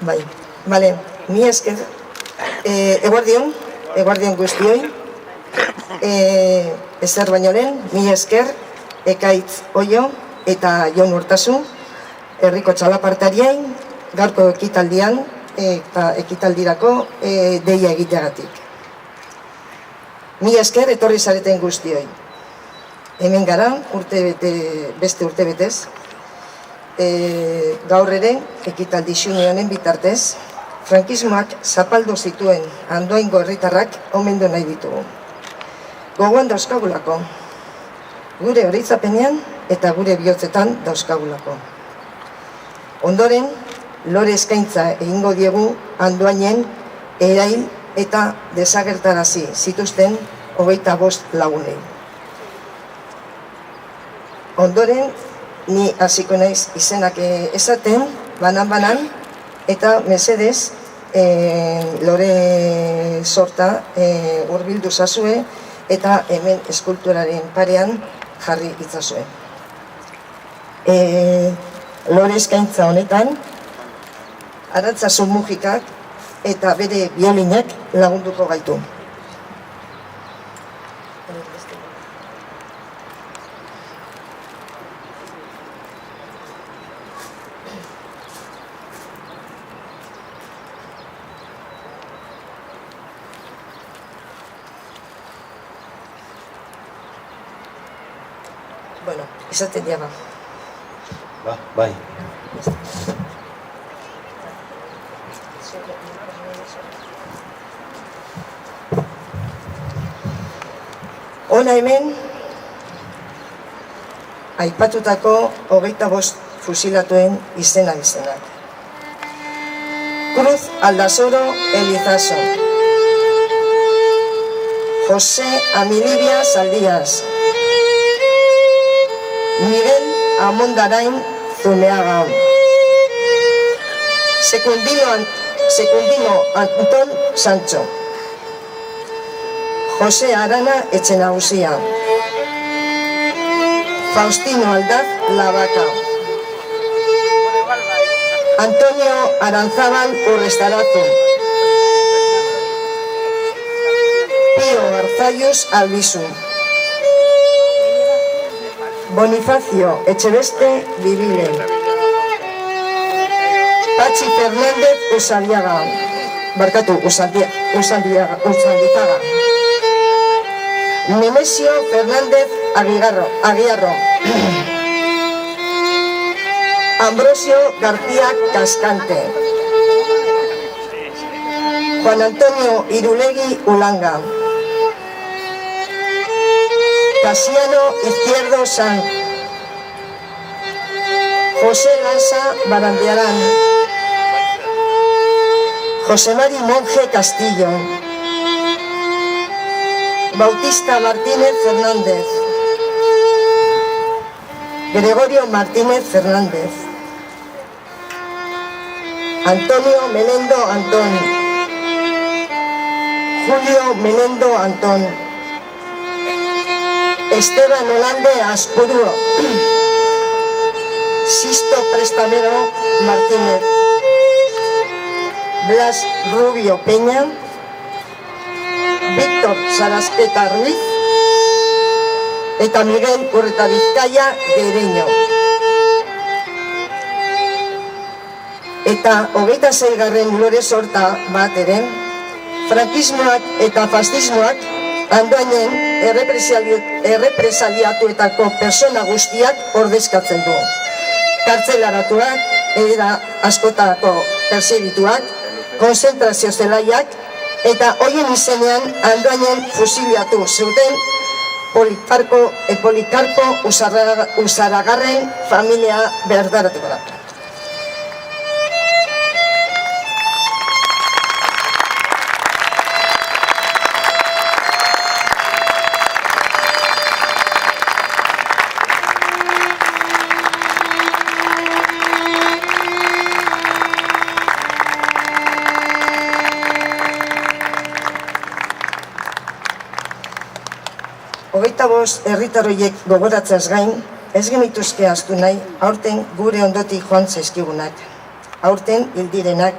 Bai, bale, mi esker, eguardion guztioi, ezer baino lehen, mi esker, Ekaitz Oio eta Jon Urtasun, herriko txalapartariai, gaurko ekitaldian eta ekitaldirako deia egiteagatik. Mi esker etorri zareten guztioi. Hemen gara, beste urte betez, gaur ere, ekitaldi xune honen bitartez, frankismoak zapaldu zituen Andoaingo herritarrak omendu nahi ditugu. Gogoan dauzkagulako, gure horitzapenean eta gure bihotzetan dauzkagulako. Ondoren, lore eskaintza egingo diegu Andoainen erail eta desagertarazi zituzten 25 lagunei. Ondoren, ni hasiko naiz izenak esaten, banan-banan, eta mesedez, lore sorta hurbildu zazue, eta hemen eskulturaren parean jarri itzazue. Lore eskaintza honetan, Arantzazu Mujikak eta bere biolinak lagunduko gaitu. Bueno, izaten diaba. Bai. Hona hemen, aipatutako 25 fusilatuen izenak. Cruz Aldasoro Elizaso, José Amilibia Saldías, Miguel Amondarain Zumeaga, Secundino Antón Sancho, José Arana Etxenagusia, Faustino Aldaz Lavaca, Antonio Aranzábal Urrestarazu, Pío Arzayus Albizu, Bonifacio Echeveste Vivile, Pachi Fernández Usandizaga, Nemesio Fernández Aguiarro, Ambrosio García Cascante, Juan Antonio Irulegui Ulanga, Casiano Izquierdo San, José Lanza Barandiarán, José Mari Monje Castillo, Bautista Martínez Fernández, Gregorio Martínez Fernández, Antonio Melendo Antón, Julio Menendo Anton, Esteban Olande Azpuru, Sisto Prestamero Martínez, Blas Rubio Peña, Víctor Sarasqueta Ruiz eta Miguel Urretabizkaia Gereño. Eta 26. lore sorta bat ere, frankismoak eta fascismoak Andoainen errepresaliatuetako persona guztiak ordezkatzen du. Kartzelaratuak, era askotako persegituak, konzentrazio zelaiak, eta horien izenean Andoainen fusiliatu zuten Polikarpo Usaragarren familia berdaratuko da. Hogeita bost herritarroiek gogoratzeaz gain, ez genituzke ahaztu nahi, aurten gure ondotik joan zaizkigunak, aurten hildirenak,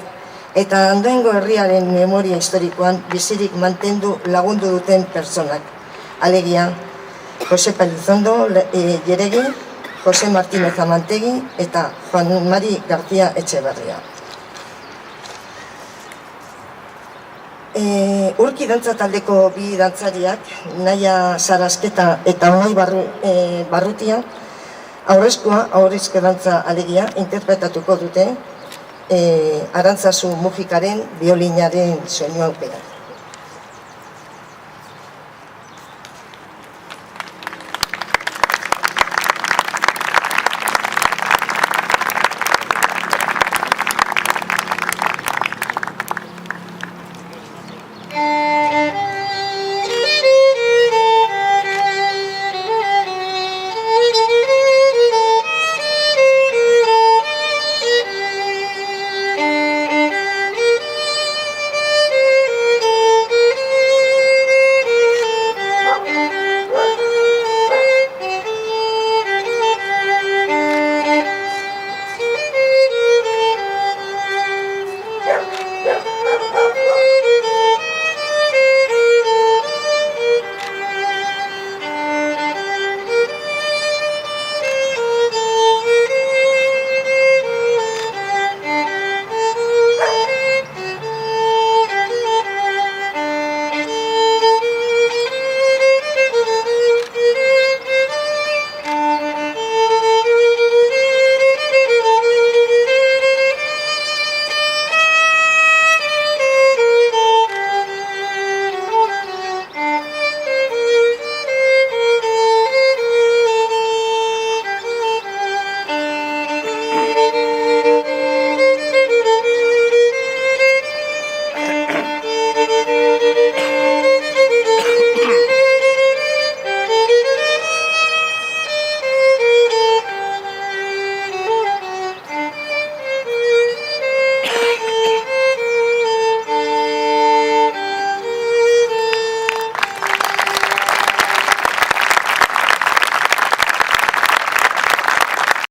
eta Andoaingo herriaren memoria historikoan bizirik mantendu lagundu duten pertsonak. Alegia, Jose Elizondo Jeregi, Jose Martínez Amantegi eta Juan Mari García Etxeberria. Urki dantza taldeko bi dantzariak, Naia Sarasqueta eta Unai Barrutia, aurrezke dantza alegia interpretatuko dute Arantzazu Mujikaren biolinaren soinu aukera.